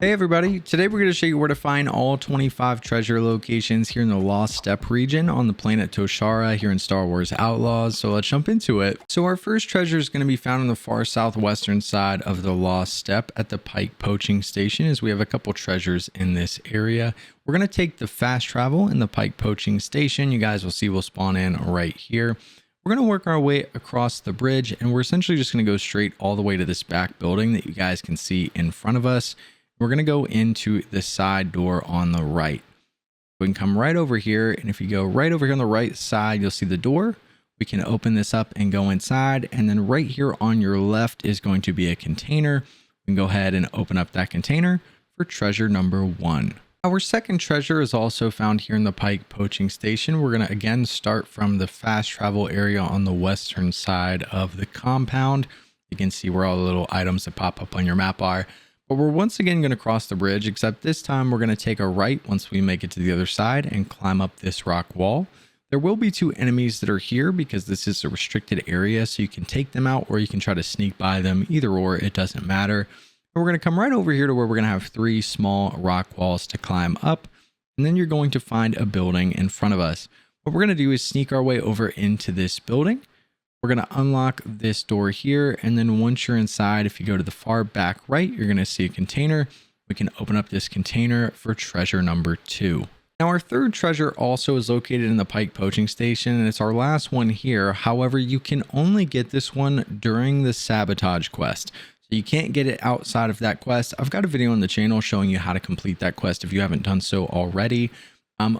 Hey everybody, today we're going to show you where to find all 25 treasure locations here in the Lost Steppe region on the planet Toshara here in Star Wars Outlaws, so let's jump into it. So our first treasure is going to be found on the far southwestern side of the Lost Steppe at the Pyke Poaching Station, as we have a couple treasures in this area. We're going to take the fast travel in the Pyke Poaching Station. You guys will see we'll spawn in right here. We're going to work our way across the bridge, and we're essentially just going to go straight all the way to this back building that you guys can see in front of us. We're going to go into the side door on the right. We can come right over here, and if you go right over here on the right side, you'll see the door. We can open this up and go inside, and then right here on your left is going to be a container. We can go ahead and open up that container for treasure number 1. Our second treasure is also found here in the Pyke Poaching Station. We're going to again start from the fast travel area on the western side of the compound. You can see where all the little items that pop up on your map are. But we're once again going to cross the bridge, except this time we're going to take a right once we make it to the other side and climb up this rock wall. There will be 2 enemies that are here because this is a restricted area, so you can take them out or you can try to sneak by them. Either or, it doesn't matter. And we're going to come right over here to where we're going to have 3 small rock walls to climb up, and then you're going to find a building in front of us. What we're going to do is sneak our way over into this building. We're going to unlock this door here, and then once you're inside, if you go to the far back right, you're going to see a container. We can open up this container for treasure number 2. Now our third treasure also is located in the Pyke Poaching Station, and it's our last one here. However, you can only get this one during the Sabotage quest. So you can't get it outside of that quest. I've got a video on the channel showing you how to complete that quest if you haven't done so already.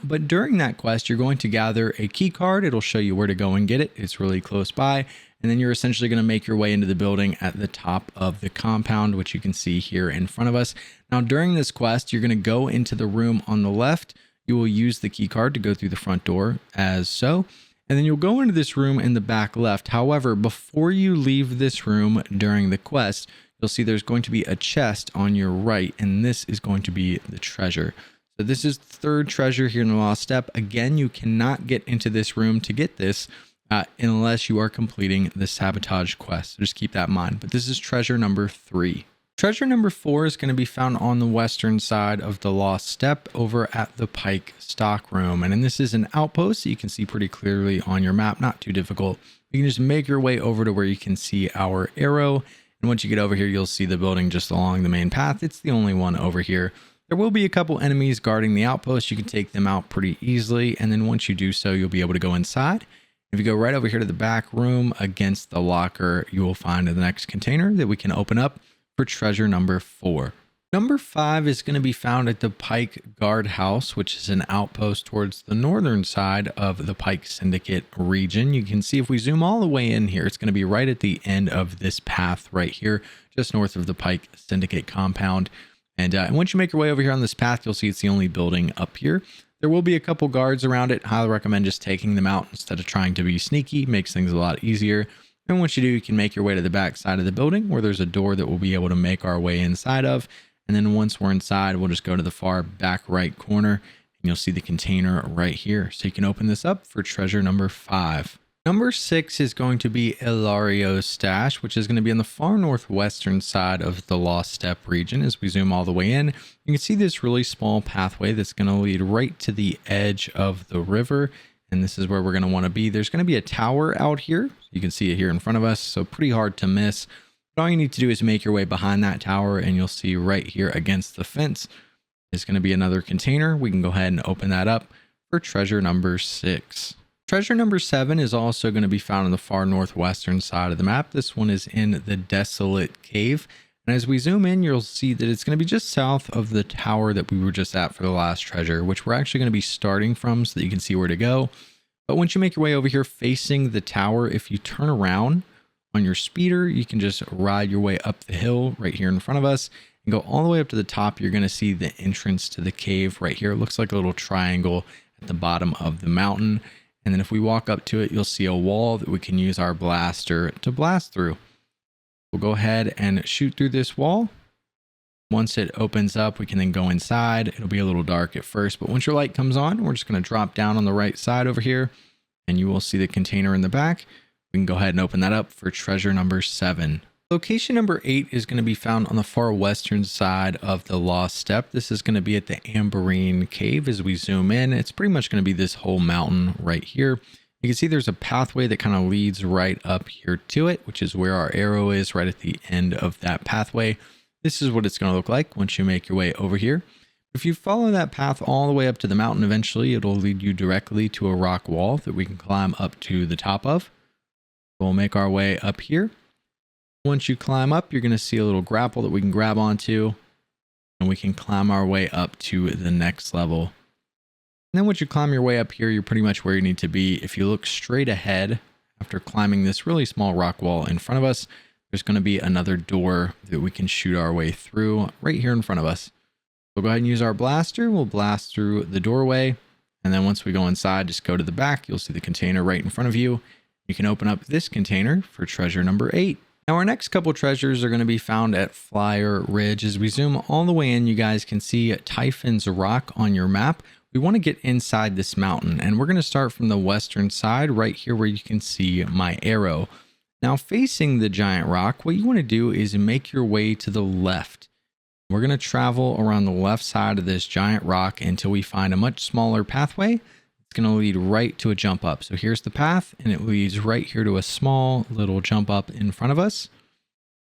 But during that quest, you're going to gather a key card. It'll show you where to go and get it. It's really close by. And then you're essentially going to make your way into the building at the top of the compound, which you can see here in front of us. Now, during this quest, you're going to go into the room on the left. You will use the key card to go through the front door as so. And then you'll go into this room in the back left. However, before you leave this room during the quest, you'll see there's going to be a chest on your right. And this is going to be the treasure. So this is the third treasure here in the Lost Steppe. Again, you cannot get into this room to get this unless you are completing the Sabotage quest. So just keep that in mind. But this is treasure number 3. Treasure number 4 is going to be found on the western side of the Lost Steppe over at the Pyke Stockroom. And then this is an outpost that you can see pretty clearly on your map. Not too difficult. You can just make your way over to where you can see our arrow. And once you get over here, you'll see the building just along the main path. It's the only one over here. There will be a couple enemies guarding the outpost. You can take them out pretty easily. And then once you do so, you'll be able to go inside. If you go right over here to the back room against the locker, you will find the next container that we can open up for treasure number 4. Number 5 is going to be found at the Pyke Guardhouse, which is an outpost towards the northern side of the Pyke Syndicate region. You can see if we zoom all the way in here, it's going to be right at the end of this path right here, just north of the Pyke Syndicate compound. And once you make your way over here on this path, you'll see it's the only building up here. There will be a couple guards around it. Highly recommend just taking them out instead of trying to be sneaky. Makes things a lot easier. And once you do, you can make your way to the back side of the building where there's a door that we'll be able to make our way inside of. And then once we're inside, we'll just go to the far back right corner and you'll see the container right here. So you can open this up for treasure number 5. Number 6 is going to be Elario's stash, which is going to be on the far northwestern side of the Lost Steppe region. As we zoom all the way in, you can see this really small pathway that's going to lead right to the edge of the river. And this is where we're going to want to be. There's going to be a tower out here. You can see it here in front of us, so pretty hard to miss. But all you need to do is make your way behind that tower, and you'll see right here against the fence is going to be another container. We can go ahead and open that up for treasure number 6. Treasure number 7 is also going to be found on the far northwestern side of the map. This one is in the Desolate cave. And as we zoom in, you'll see that it's going to be just south of the tower that we were just at for the last treasure, which we're actually going to be starting from so that you can see where to go. But once you make your way over here facing the tower, if you turn around on your speeder, you can just ride your way up the hill right here in front of us and go all the way up to the top. You're going to see the entrance to the cave right here. It looks like a little triangle at the bottom of the mountain. And then if we walk up to it, you'll see a wall that we can use our blaster to blast through. We'll go ahead and shoot through this wall. Once it opens up, we can then go inside. It'll be a little dark at first, but once your light comes on, we're just going to drop down on the right side over here, and you will see the container in the back. We can go ahead and open that up for treasure number 7. Location number 8 is going to be found on the far western side of the Lost Steppe. This is going to be at the Amberine cave. As we zoom in, it's pretty much going to be this whole mountain right here. You can see there's a pathway that kind of leads right up here to it, which is where our arrow is, right at the end of that pathway. This is what it's going to look like once you make your way over here. If you follow that path all the way up to the mountain, eventually it'll lead you directly to a rock wall that we can climb up to the top of. We'll make our way up here. Once you climb up, you're going to see a little grapple that we can grab onto, and we can climb our way up to the next level. And then once you climb your way up here, you're pretty much where you need to be. If you look straight ahead, after climbing this really small rock wall in front of us, there's going to be another door that we can shoot our way through right here in front of us. We'll go ahead and use our blaster. We'll blast through the doorway. And then once we go inside, just go to the back. You'll see the container right in front of you. You can open up this container for treasure number 8. Now our next couple treasures are going to be found at Flyer Ridge. As we zoom all the way in, you guys can see Typhon's Rock on your map. We want to get inside this mountain, and we're going to start from the western side right here where you can see my arrow. Now facing the giant rock, what you want to do is make your way to the left. We're going to travel around the left side of this giant rock until we find a much smaller pathway. It's going to lead right to a jump up. So here's the path, and it leads right here to a small little jump up in front of us.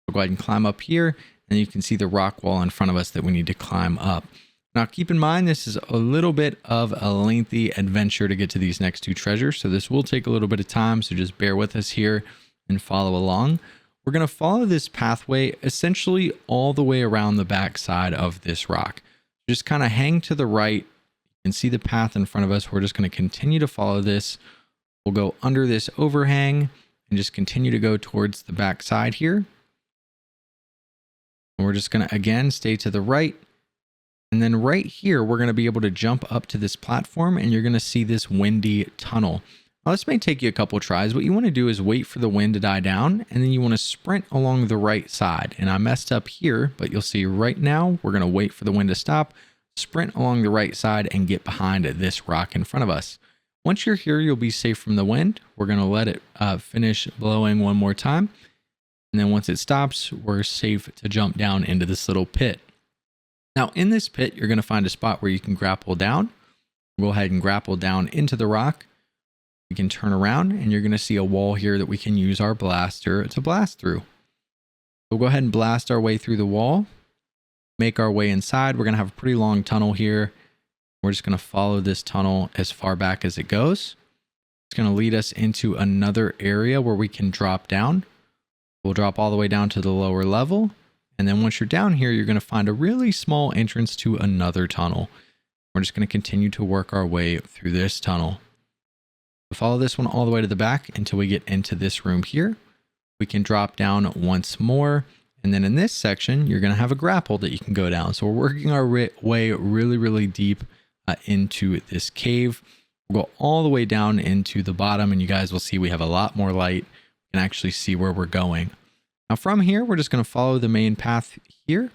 We'll go ahead and climb up here, and you can see the rock wall in front of us that we need to climb up. Now keep in mind, this is a little bit of a lengthy adventure to get to these next 2 treasures, so this will take a little bit of time, so just bear with us here and follow along. We're going to follow this pathway essentially all the way around the back side of this rock. Just kind of hang to the right. You can see the path in front of us. We're just going to continue to follow this. We'll go under this overhang and just continue to go towards the back side here. And we're just going to, again, stay to the right. And then right here, we're going to be able to jump up to this platform, and you're going to see this windy tunnel. Now, this may take you a couple tries. What you want to do is wait for the wind to die down, and then you want to sprint along the right side. And I messed up here, but you'll see right now, we're going to wait for the wind to stop, sprint along the right side, and get behind this rock in front of us. Once you're here, you'll be safe from the wind. We're going to let it finish blowing one more time. And then once it stops, we're safe to jump down into this little pit. Now in this pit, you're going to find a spot where you can grapple down. Go ahead and grapple down into the rock. You can turn around, and you're going to see a wall here that we can use our blaster to blast through. We'll go ahead and blast our way through the wall, make our way inside. We're going to have a pretty long tunnel here. We're just going to follow this tunnel as far back as it goes. It's going to lead us into another area where we can drop down. We'll drop all the way down to the lower level. And then once you're down here, you're going to find a really small entrance to another tunnel. We're just going to continue to work our way through this tunnel. We'll follow this one all the way to the back until we get into this room here. We can drop down once more. And then in this section, you're going to have a grapple that you can go down. So we're working our way really, really deep into this cave. We'll go all the way down into the bottom, and you guys will see we have a lot more light. We can actually see where we're going. Now from here, we're just going to follow the main path here. You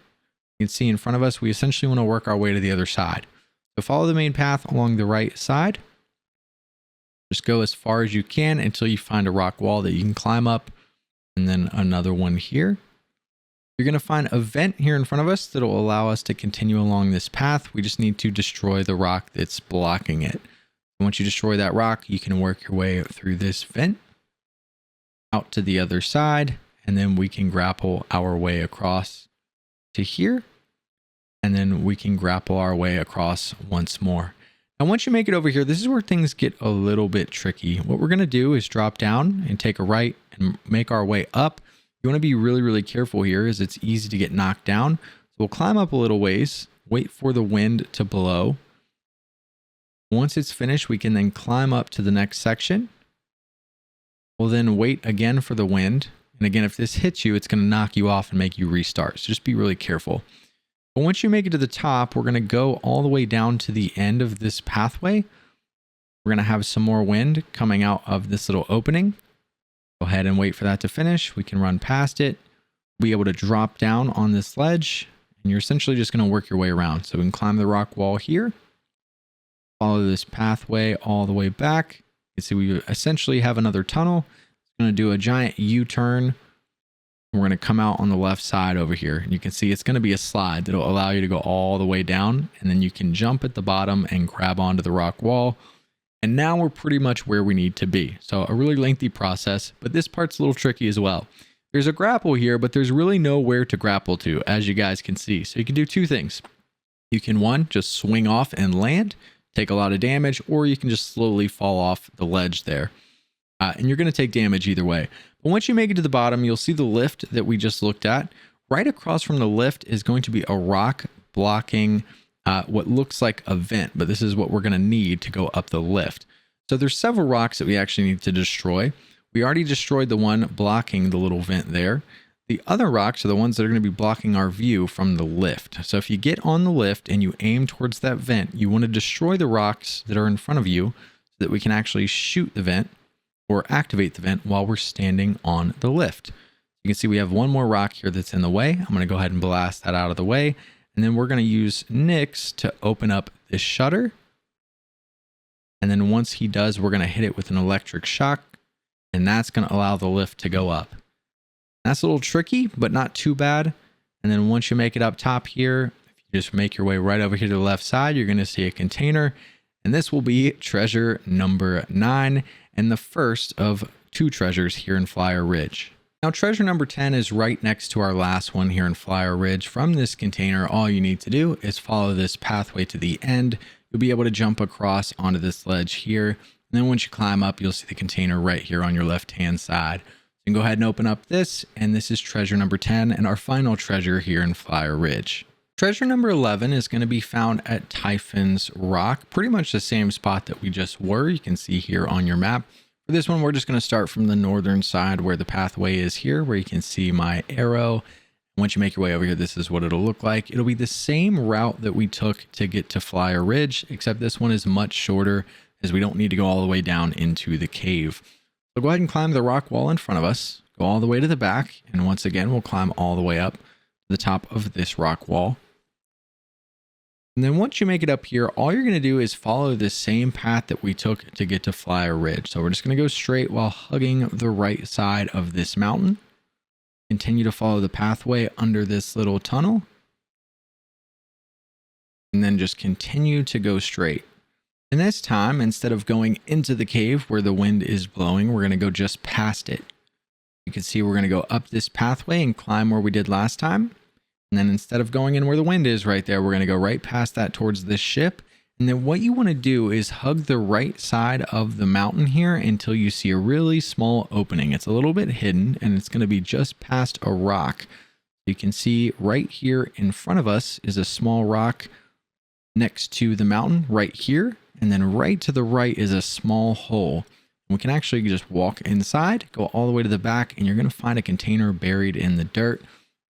can see in front of us, we essentially want to work our way to the other side. So follow the main path along the right side. Just go as far as you can until you find a rock wall that you can climb up, and then another one here. You're going to find a vent here in front of us that will allow us to continue along this path. We just need to destroy the rock that's blocking it. Once you destroy that rock, you can work your way through this vent out to the other side. And then we can grapple our way across to here. And then we can grapple our way across once more. Now, once you make it over here, this is where things get a little bit tricky. What we're going to do is drop down and take a right and make our way up. You want to be really, really careful here, as it's easy to get knocked down. So we'll climb up a little ways, wait for the wind to blow. Once it's finished, we can then climb up to the next section. We'll then wait again for the wind. And again, if this hits you, it's going to knock you off and make you restart. So just be really careful. But once you make it to the top, we're going to go all the way down to the end of this pathway. We're going to have some more wind coming out of this little opening. Go ahead and wait for that to finish. We can run past it. We'll be able to drop down on this ledge. And you're essentially just going to work your way around. So we can climb the rock wall here. Follow this pathway all the way back. You can see we essentially have another tunnel. Going to do a giant U-turn. We're going to come out on the left side over here. And you can see it's going to be a slide that'll allow you to go all the way down. And then you can jump at the bottom and grab onto the rock wall. And now we're pretty much where we need to be. So a really lengthy process, but this part's a little tricky as well. There's a grapple here, but there's really nowhere to grapple to, as you guys can see. So you can do two things. You can, one, just swing off and land, take a lot of damage, or you can just slowly fall off the ledge there. And you're going to take damage either way. But once you make it to the bottom, you'll see the lift that we just looked at. Right across from the lift is going to be a rock blocking what looks like a vent, but this is what we're going to need to go up the lift. So there's several rocks that we actually need to destroy. We already destroyed the one blocking the little vent there. The other rocks are the ones that are going to be blocking our view from the lift. So if you get on the lift and you aim towards that vent, you want to destroy the rocks that are in front of you so that we can actually shoot the vent or activate the vent while we're standing on the lift. You can see we have one more rock here that's in the way. I'm going to go ahead and blast that out of the way. And then we're going to use Nyx to open up this shutter. And then once he does, we're going to hit it with an electric shock. And that's going to allow the lift to go up. That's a little tricky, but not too bad. And then once you make it up top here, if you just make your way right over here to the left side, you're going to see a container. And this will be treasure number 9 and the first of 2 treasures here in Flyer Ridge. Now, treasure number 10 is right next to our last one here in Flyer Ridge. From this container, all you need to do is follow this pathway to the end. You'll be able to jump across onto this ledge here. And then once you climb up, you'll see the container right here on your left-hand side. You can go ahead and open up this, and this is treasure number 10 and our final treasure here in Flyer Ridge. Treasure number 11 is going to be found at Typhon's Rock, pretty much the same spot that we just were. You can see here on your map. For this one, we're just going to start from the northern side where the pathway is here, where you can see my arrow. Once you make your way over here, this is what it'll look like. It'll be the same route that we took to get to Flyer Ridge, except this one is much shorter as we don't need to go all the way down into the cave. So go ahead and climb the rock wall in front of us, go all the way to the back, and once again, we'll climb all the way up to the top of this rock wall. And then once you make it up here, all you're going to do is follow the same path that we took to get to Flyer Ridge. So we're just going to go straight while hugging the right side of this mountain. Continue to follow the pathway under this little tunnel. And then just continue to go straight. And this time, instead of going into the cave where the wind is blowing, we're going to go just past it. You can see we're going to go up this pathway and climb where we did last time. And then instead of going in where the wind is right there, we're going to go right past that towards this ship. And then what you want to do is hug the right side of the mountain here until you see a really small opening. It's a little bit hidden and it's going to be just past a rock. You can see right here in front of us is a small rock next to the mountain right here. And then right to the right is a small hole. We can actually just walk inside, go all the way to the back, and you're going to find a container buried in the dirt.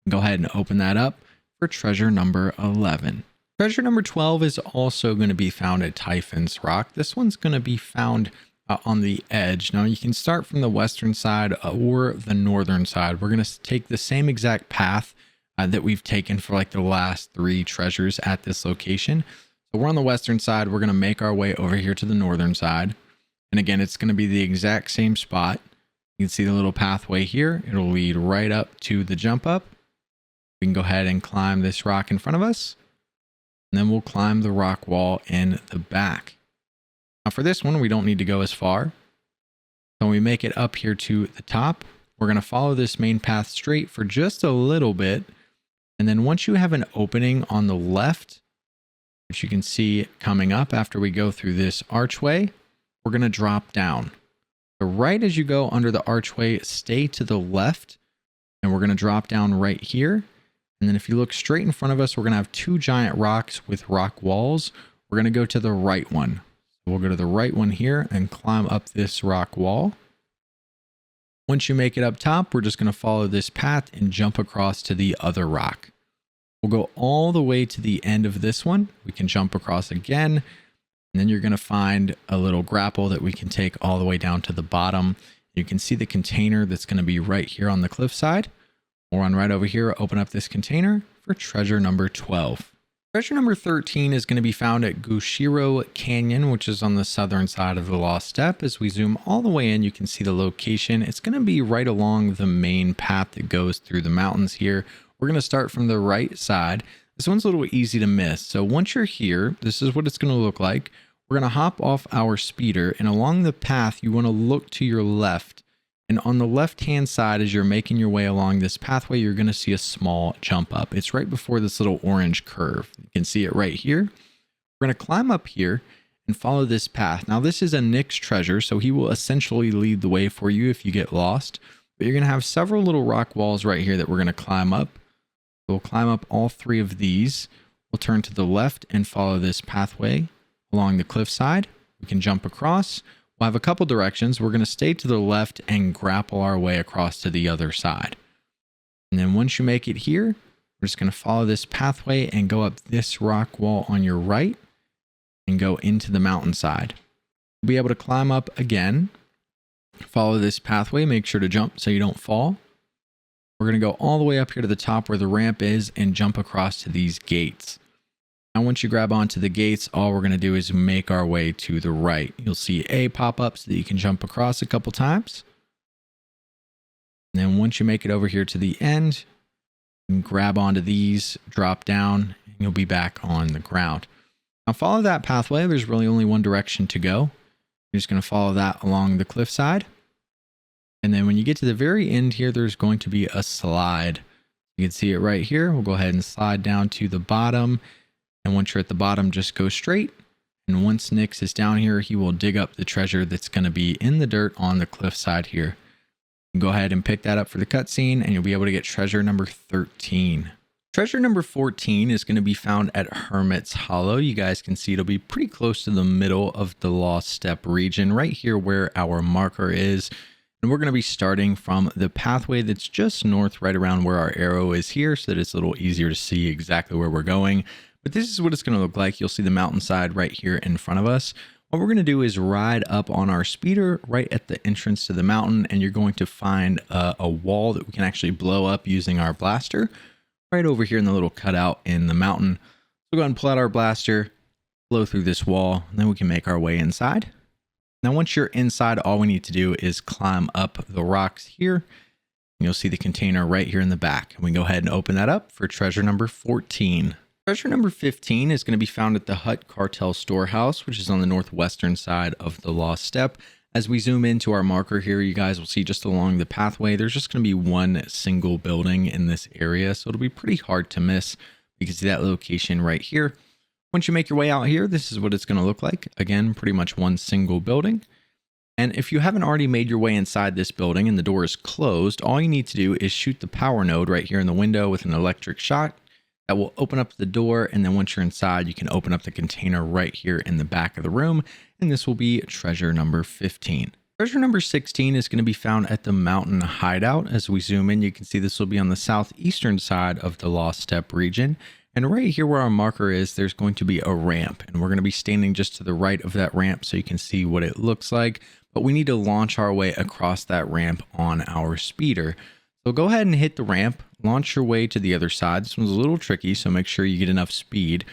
Go ahead and open that up for treasure number 11. Treasure number 12 is also going to be found at Typhon's Rock. This one's going to be found on the edge. Now you can start from the western side or the northern side. We're going to take the same exact path that we've taken for like the last 3 treasures at this location. So we're on the western side. We're going to make our way over here to the northern side. And again, it's going to be the exact same spot. You can see the little pathway here. It'll lead right up to the jump up. We can go ahead and climb this rock in front of us. And then we'll climb the rock wall in the back. Now for this one, we don't need to go as far. So when we make it up here to the top, we're going to follow this main path straight for just a little bit. And then once you have an opening on the left, which you can see coming up after we go through this archway, we're going to drop down. So right as you go under the archway, stay to the left, and we're going to drop down right here. And then if you look straight in front of us, we're going to have 2 giant rocks with rock walls. We're going to go to the right one. So we'll go to the right one here and climb up this rock wall. Once you make it up top, we're just going to follow this path and jump across to the other rock. We'll go all the way to the end of this one. We can jump across again. And then you're going to find a little grapple that we can take all the way down to the bottom. You can see the container that's going to be right here on the cliffside. We'll run right over here, open up this container for treasure number 12. Treasure number 13 is going to be found at Gushiro Canyon, which is on the southern side of the Lost Steppe. As we zoom all the way in, you can see the location. It's going to be right along the main path that goes through the mountains here. We're going to start from the right side. This one's a little easy to miss. So once you're here, this is what it's going to look like. We're going to hop off our speeder, and along the path, you want to look to your left. And on the left-hand side, as you're making your way along this pathway, you're going to see a small jump up. It's right before this little orange curve. You can see it right here. We're going to climb up here and follow this path. Now, this is a Nick's treasure, so he will essentially lead the way for you if you get lost. But you're going to have several little rock walls right here that we're going to climb up. We'll climb up all 3 of these. We'll turn to the left and follow this pathway along the cliffside. We can jump across. We'll have a couple directions. We're going to stay to the left and grapple our way across to the other side. And then once you make it here, we're just going to follow this pathway and go up this rock wall on your right and go into the mountainside. You'll be able to climb up again. Follow this pathway. Make sure to jump so you don't fall. We're going to go all the way up here to the top where the ramp is and jump across to these gates. Now, once you grab onto the gates, all we're going to do is make our way to the right. You'll see A pop up so that you can jump across a couple times. And then once you make it over here to the end, you can grab onto these, drop down, and you'll be back on the ground. Now, follow that pathway. There's really only one direction to go. You're just going to follow that along the cliffside. And then when you get to the very end here, there's going to be a slide. You can see it right here. We'll go ahead and slide down to the bottom. And once you're at the bottom, just go straight. And once Nyx is down here, he will dig up the treasure that's going to be in the dirt on the cliffside here. Go ahead and pick that up for the cutscene, and you'll be able to get treasure number 13. Treasure number 14 is going to be found at Hermit's Hollow. You guys can see it'll be pretty close to the middle of the Lost Steppe region, right here where our marker is. And we're going to be starting from the pathway that's just north, right around where our arrow is here, so that it's a little easier to see exactly where we're going. But this is what it's going to look like. You'll see the mountainside right here in front of us. What we're going to do is ride up on our speeder right at the entrance to the mountain, and you're going to find a wall that we can actually blow up using our blaster right over here in the little cutout in the mountain. So we'll go ahead and pull out our blaster, blow through this wall, and then we can make our way inside. Now, once you're inside, all we need to do is climb up the rocks here. You'll see the container right here in the back. And we go ahead and open that up for treasure number 14. Treasure number 15 is going to be found at the Hutt Cartel Storehouse, which is on the northwestern side of the Lost Steppe. As we zoom into our marker here, you guys will see just along the pathway, there's just going to be one single building in this area. So it'll be pretty hard to miss. You can see that location right here. Once you make your way out here, this is what it's going to look like. Again, pretty much one single building. And if you haven't already made your way inside this building and the door is closed, all you need to do is shoot the power node right here in the window with an electric shot. That will open up the door, and then once you're inside, you can open up the container right here in the back of the room, and this will be treasure number 15. Treasure number 16 is going to be found at the mountain hideout. As we zoom in, you can see this will be on the southeastern side of the Lost Steppe region, and right here where our marker is, there's going to be a ramp, and we're going to be standing just to the right of that ramp so you can see what it looks like, but we need to launch our way across that ramp on our speeder. So go ahead and hit the ramp, launch your way to the other side. This one's a little tricky, so make sure you get enough speed.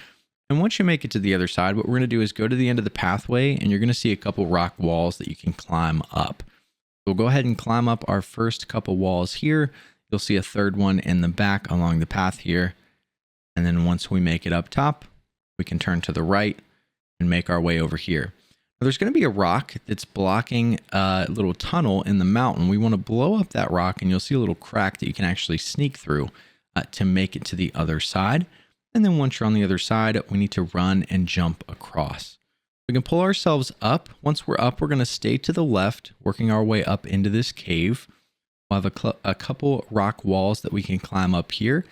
And once you make it to the other side, what we're going to do is go to the end of the pathway, and you're going to see a couple rock walls that you can climb up. So we'll go ahead and climb up our first couple walls here. You'll see a third one in the back along the path here. And then once we make it up top, we can turn to the right and make our way over here. There's going to be a rock that's blocking a little tunnel in the mountain. We want to blow up that rock, and you'll see a little crack that you can actually sneak through to make it to the other side. And then once you're on the other side, we need to run and jump across. We can pull ourselves up. Once we're up, we're going to stay to the left, working our way up into this cave. We'll have a couple rock walls that we can climb up here.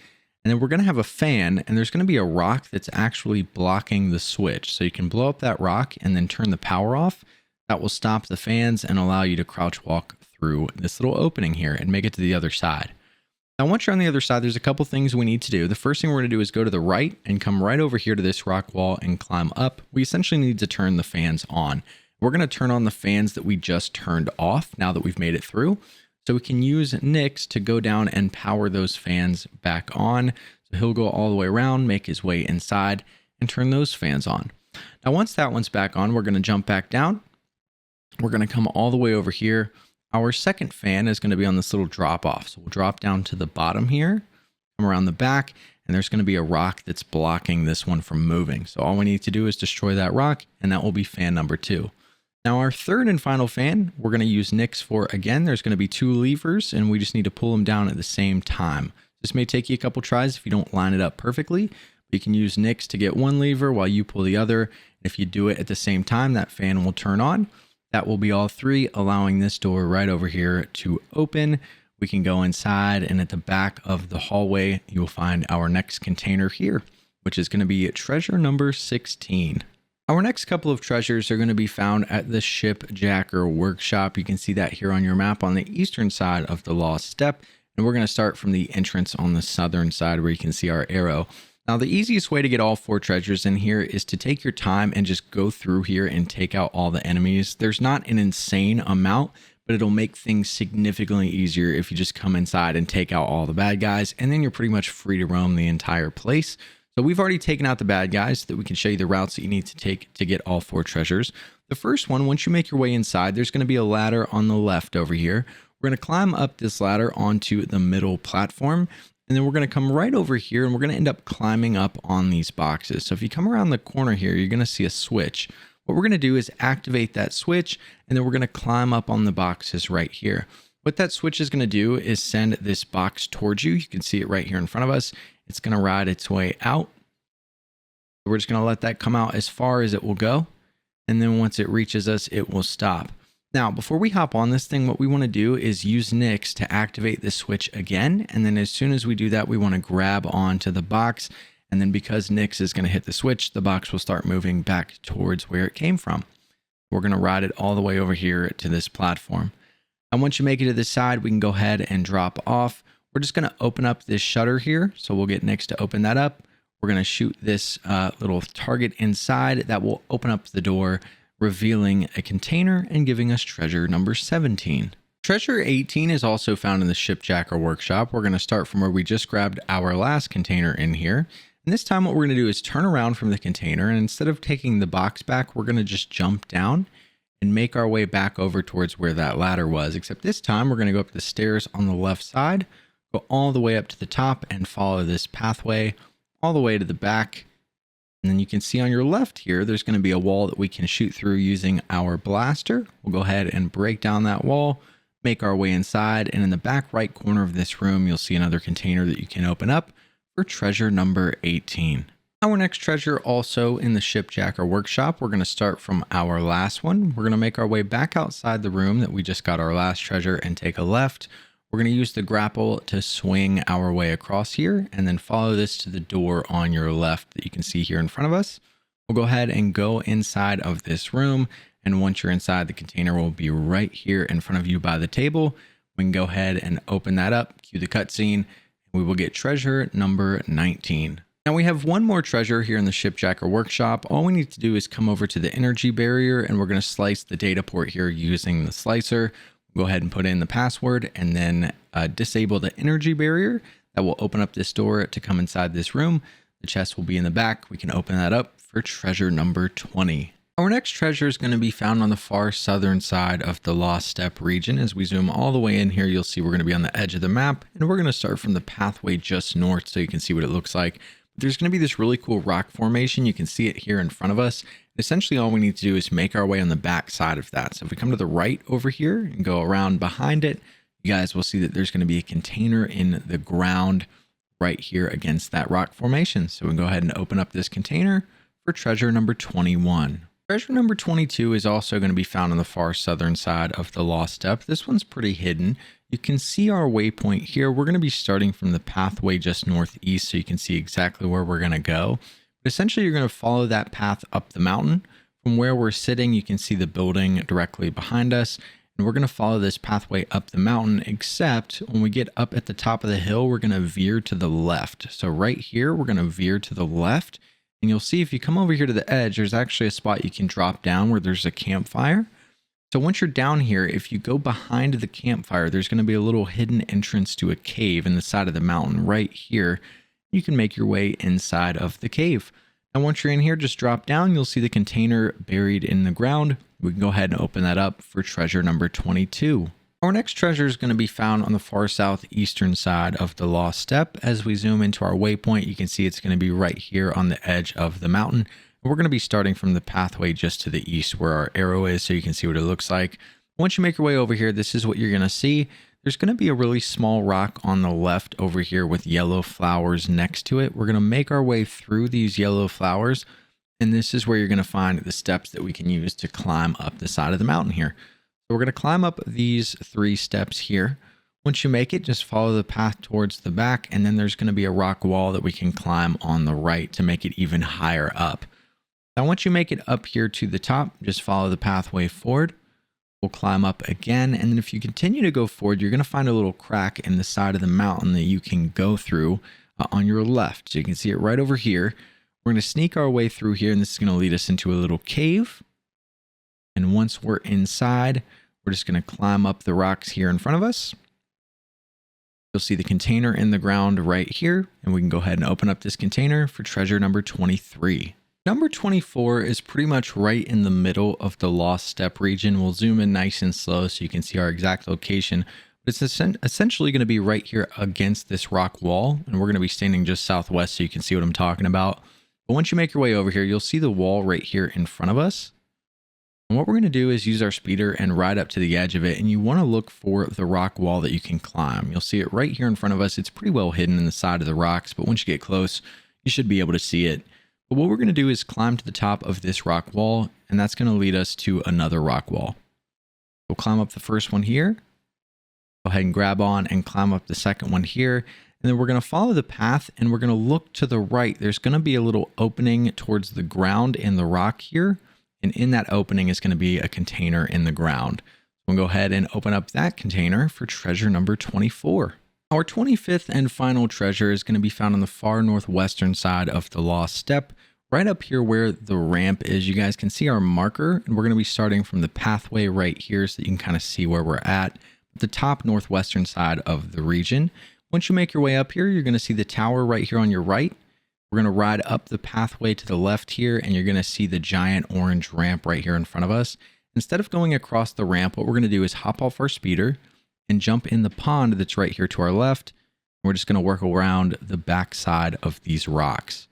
And then we're going to have a fan, and there's going to be a rock that's actually blocking the switch. So you can blow up that rock and then turn the power off. That will stop the fans and allow you to crouch walk through this little opening here and make it to the other side. Now, once you're on the other side, there's a couple things we need to do. The first thing we're going to do is go to the right and come right over here to this rock wall and climb up. We essentially need to turn the fans on. We're going to turn on the fans that we just turned off now that we've made it through. So we can use Nyx to go down and power those fans back on. So he'll go all the way around, make his way inside, and turn those fans on. Now, once that one's back on, we're going to jump back down. We're going to come all the way over here. Our second fan is going to be on this little drop off. So we'll drop down to the bottom here, come around the back, and there's going to be a rock that's blocking this one from moving. So all we need to do is destroy that rock, and that will be fan number 2. Now, our third and final fan, we're going to use Nyx for. Again, there's going to be 2 levers, and we just need to pull them down at the same time. This may take you a couple tries if you don't line it up perfectly. But you can use Nyx to get one lever while you pull the other. And if you do it at the same time, that fan will turn on. That will be all 3, allowing this door right over here to open. We can go inside, and at the back of the hallway, you will find our next container here, which is going to be treasure number 16. Our next couple of treasures are going to be found at the Shipjacker workshop. You can see that here on your map on the eastern side of the Lost Steppe. And we're going to start from the entrance on the southern side where you can see our arrow. Now, the easiest way to get all 4 treasures in here is to take your time and just go through here and take out all the enemies. There's not an insane amount, but it'll make things significantly easier if you just come inside and take out all the bad guys, and then you're pretty much free to roam the entire place. So we've already taken out the bad guys so that we can show you the routes that you need to take to get all 4 treasures. The first one, once you make your way inside, there's going to be a ladder on the left over here. We're going to climb up this ladder onto the middle platform, and then we're going to come right over here, and we're going to end up climbing up on these boxes. So if you come around the corner here, you're going to see a switch. What we're going to do is activate that switch, and then we're going to climb up on the boxes right here. What that switch is going to do is send this box towards you. You can see it right here in front of us. It's going to ride its way out. We're just going to let that come out as far as it will go. And then once it reaches us, it will stop. Now, before we hop on this thing, what we want to do is use Nyx to activate this switch again. And then as soon as we do that, we want to grab onto the box. And then because Nyx is going to hit the switch, the box will start moving back towards where it came from. We're going to ride it all the way over here to this platform. And once you make it to this side, we can go ahead and drop off. We're just going to open up this shutter here. So we'll get Nyx to open that up. We're going to shoot this little target inside that will open up the door, revealing a container and giving us treasure number 17. Treasure 18 is also found in the Shipjacker workshop. We're going to start from where we just grabbed our last container in here. And this time what we're going to do is turn around from the container, and instead of taking the box back, we're going to just jump down and make our way back over towards where that ladder was. Except this time we're going to go up the stairs on the left side, go all the way up to the top and follow this pathway all the way to the back. And then you can see on your left here, there's going to be a wall that we can shoot through using our blaster. We'll go ahead and break down that wall, make our way inside. And in the back right corner of this room, you'll see another container that you can open up for treasure number 18. Our next treasure also in the Shipjacker workshop. We're going to start from our last one. We're going to make our way back outside the room that we just got our last treasure and take a left. We're going to use the grapple to swing our way across here and then follow this to the door on your left that you can see here in front of us. We'll go ahead and go inside of this room. And once you're inside, the container will be right here in front of you by the table. We can go ahead and open that up, cue the cutscene, and we will get treasure number 19. Now we have one more treasure here in the Shipjacker workshop. All we need to do is come over to the energy barrier, and we're going to slice the data port here using the slicer. Go ahead and put in the password and then disable the energy barrier. That will open up this door to come inside this room. The chest will be in the back. We can open that up for treasure number 20. Our next treasure is going to be found on the far southern side of the Lost Steppe region. As we zoom all the way in here, you'll see we're going to be on the edge of the map, and we're going to start from the pathway just north so you can see what it looks like. There's going to be this really cool rock formation. You can see it here in front of us. Essentially, all we need to do is make our way on the back side of that. So if we come to the right over here and go around behind it, you guys will see that there's going to be a container in the ground right here against that rock formation. So we can go ahead and open up this container for treasure number 21. Treasure number 22 is also going to be found on the far southern side of the Lost Steppe. This one's pretty hidden. You can see our waypoint here. We're going to be starting from the pathway just northeast, so you can see exactly where we're going to go. But essentially, you're going to follow that path up the mountain. From where we're sitting, you can see the building directly behind us. And we're going to follow this pathway up the mountain, except when we get up at the top of the hill, we're going to veer to the left. So right here, we're going to veer to the left. And you'll see if you come over here to the edge, there's actually a spot you can drop down where there's a campfire. So once you're down here, if you go behind the campfire, there's going to be a little hidden entrance to a cave in the side of the mountain right here. You can make your way inside of the cave. Now, once you're in here, just drop down. You'll see the container buried in the ground. We can go ahead and open that up for treasure number 22. Our next treasure is going to be found on the far southeastern side of the Lost Steppe. As we zoom into our waypoint, you can see it's going to be right here on the edge of the mountain. We're going to be starting from the pathway just to the east where our arrow is, so you can see what it looks like. Once you make your way over here, this is what you're going to see. There's going to be a really small rock on the left over here with yellow flowers next to it. We're going to make our way through these yellow flowers, and this is where you're going to find the steps that we can use to climb up the side of the mountain here. So we're going to climb up these 3 steps here. Once you make it, just follow the path towards the back, and then there's going to be a rock wall that we can climb on the right to make it even higher up. Now, once you make it up here to the top, just follow the pathway forward. We'll climb up again, and then if you continue to go forward, you're going to find a little crack in the side of the mountain that you can go through on your left. So you can see it right over here. We're going to sneak our way through here, and this is going to lead us into a little cave. And once we're inside, we're just going to climb up the rocks here in front of us. You'll see the container in the ground right here, and we can go ahead and open up this container for treasure number 23. Number 24 is pretty much right in the middle of the Lost Steppe region. We'll zoom in nice and slow so you can see our exact location. But it's essentially going to be right here against this rock wall, and we're going to be standing just southwest so you can see what I'm talking about. But once you make your way over here, you'll see the wall right here in front of us. And what we're going to do is use our speeder and ride up to the edge of it, and you want to look for the rock wall that you can climb. You'll see it right here in front of us. It's pretty well hidden in the side of the rocks, but once you get close, you should be able to see it. But what we're going to do is climb to the top of this rock wall, and that's going to lead us to another rock wall. We'll climb up the first one here. Go ahead and grab on and climb up the second one here. And then we're going to follow the path, and we're going to look to the right. There's going to be a little opening towards the ground in the rock here. And in that opening is going to be a container in the ground. We'll go ahead and open up that container for treasure number 24. Our 25th and final treasure is going to be found on the far northwestern side of the Lost Steppe, right up here where the ramp is. You guys can see our marker, and we're going to be starting from the pathway right here so that you can kind of see where we're at the top northwestern side of the region. Once you make your way up here, you're going to see the tower right here on your right. We're going to ride up the pathway to the left here, and you're going to see the giant orange ramp right here in front of us. Instead of going across the ramp, what we're going to do is hop off our speeder and jump in the pond that's right here to our left. We're just going to work around the back side of these rocks.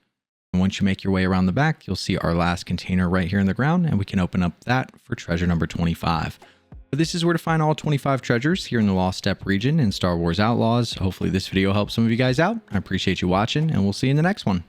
And once you make your way around the back, you'll see our last container right here in the ground, and we can open up that for treasure number 25. But this is where to find all 25 treasures here in the Lost Steppe region in Star Wars Outlaws. Hopefully this video helps some of you guys out. I appreciate you watching, and we'll see you in the next one.